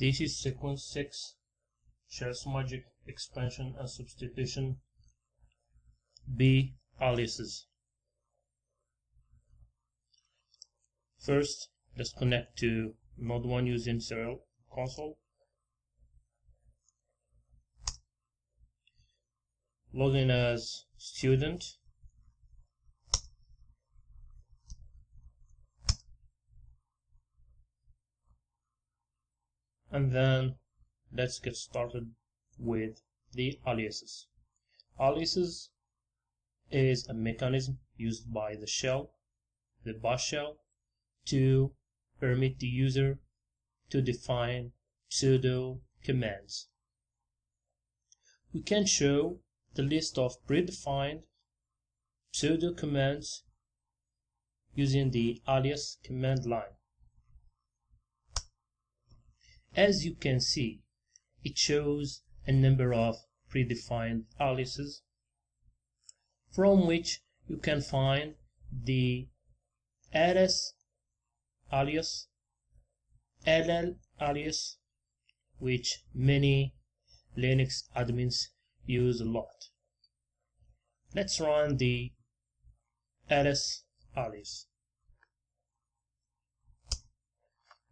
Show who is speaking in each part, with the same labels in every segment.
Speaker 1: This is sequence 6, Shell's Magic Expansion and Substitution, B. Aliases. First, let's connect to Node 1 using serial console. Log in as student. And then let's get started with the aliases. Aliases is a mechanism used by the shell, the bash shell, to permit the user to define pseudo commands. We can show the list of predefined pseudo commands using the alias command line. As you can see, it shows a number of predefined aliases from which you can find the ls alias, ll alias, which many Linux admins use a lot. Let's run the ls alias.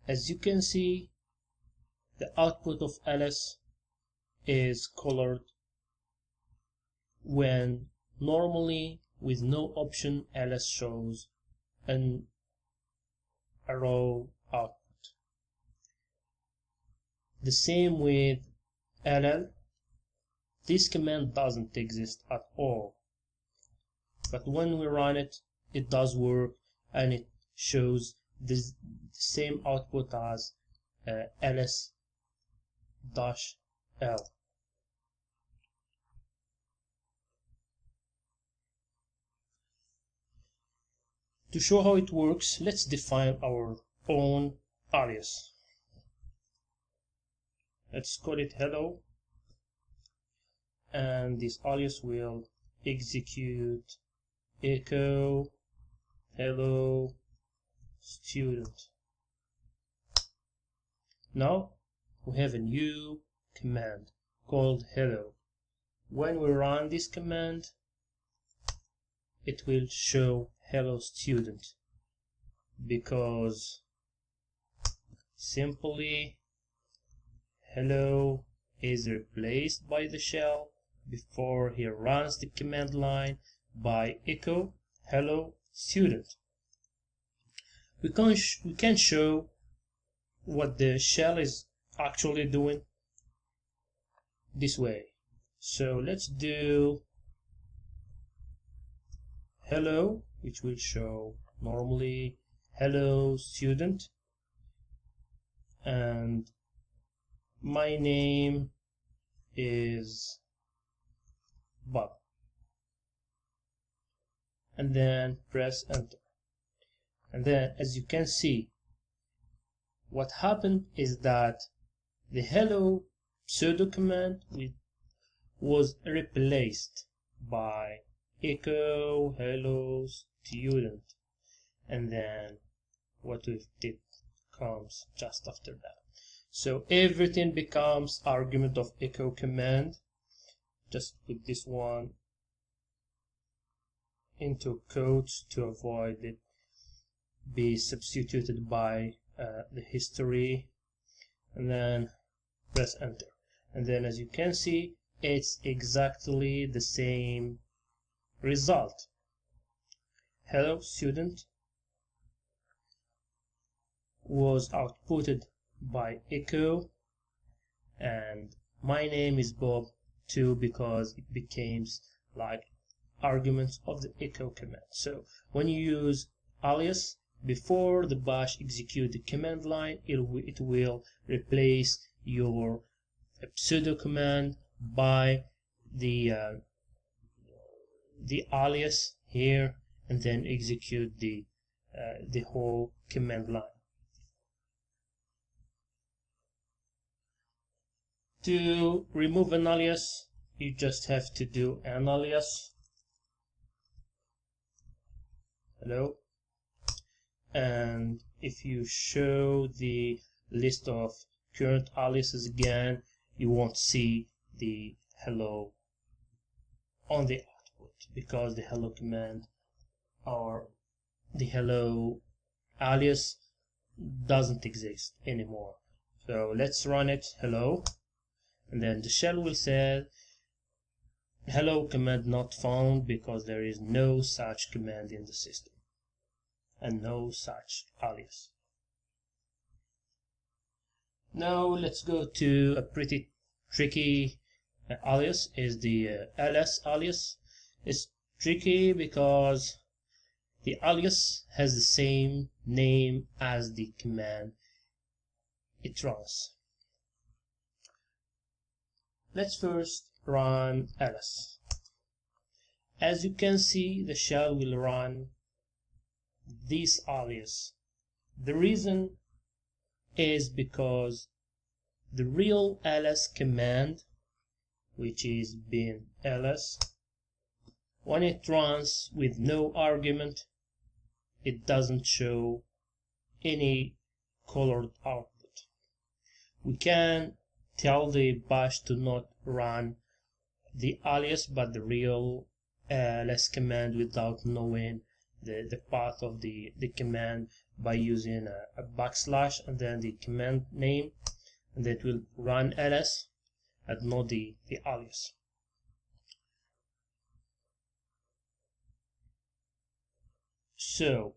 Speaker 1: As you can see, the output of ls is colored when normally with no option ls shows an arrow output. The same with ll. This command doesn't exist at all, but when we run it, it does work and it shows the same output as ls-l. To show how it works, let's define our own alias. Let's call it hello, and this alias will execute echo hello student. Now we have a new command called hello. When we run this command, it will show hello student because simply hello is replaced by the shell before he runs the command line by echo hello student. We can show what the shell is actually doing this way. So let's do hello, which will show normally hello student, and my name is Bob, and then press enter. And then as you can see, what happened is that the hello pseudo command was replaced by echo hello student, and then what we did comes just after that. So everything becomes argument of echo command. Just put this one into quotes to avoid it be substituted by the history, and then press enter. And then as you can see, it's exactly the same result. Hello student was outputted by echo, and my name is Bob too, because it becomes like arguments of the echo command. So when you use alias before the bash execute the command line, it will replace your pseudo command by the alias here, and then execute the whole command line. To remove an alias, you just have to do an alias hello, and if you show the list of current aliases again, you won't see the hello on the output because the hello command or the hello alias doesn't exist anymore. So let's run it, hello, and then the shell will say hello command not found because there is no such command in the system and no such alias. Now let's go to a pretty tricky alias, is the ls alias. It's tricky because the alias has the same name as the command it runs. Let's first run ls. As you can see, the shell will run this alias. The reason is because the real ls command, which is bin ls, when it runs with no argument, it doesn't show any colored output. We can tell the bash to not run the alias but the real ls command without knowing the path of the command by using a backslash and then the command name, and that will run ls and not the alias. So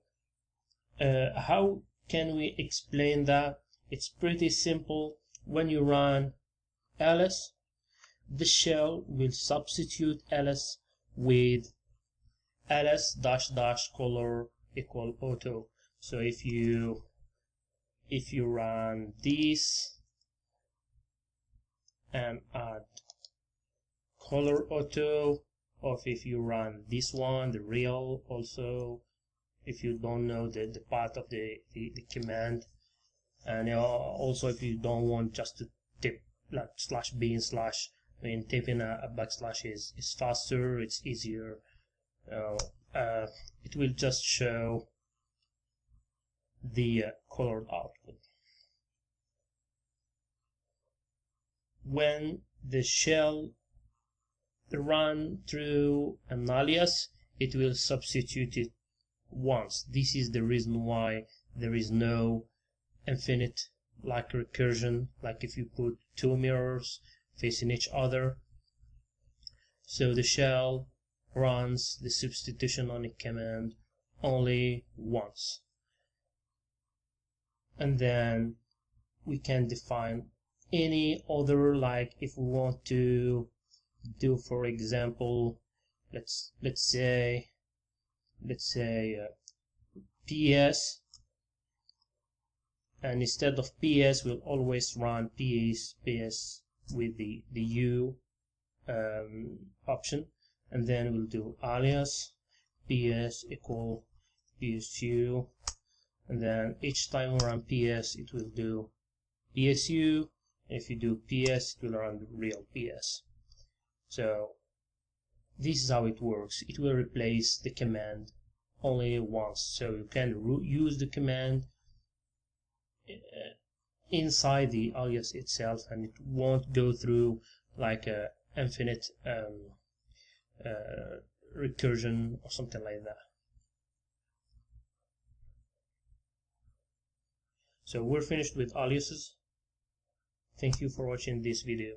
Speaker 1: how can we explain that? It's pretty simple. When you run ls, the shell will substitute ls with ls -- color equal auto. So if you run this and add color auto, or if you run this one, the real also, if you don't know the part of the command, and also if you don't want just to type like /bin/ I mean, typing a backslash is faster, it's easier. It will just show the colored output. When the shell run through an alias, it will substitute it once. This is the reason why there is no infinite like recursion, like if you put two mirrors facing each other. So the shell runs the substitution on a command only once, and then we can define any other, like if we want to do, for example, let's say PS, and instead of PS we'll always run PS with the U option, and then we'll do alias PS equal PSU, and then each time we run PS it will do PSU. If you do PS, it will run the real PS. So this is how it works. It will replace the command only once, so you can use the command inside the alias itself, and it won't go through like a infinite recursion or something like that. So we're finished with aliases. Thank you for watching this video.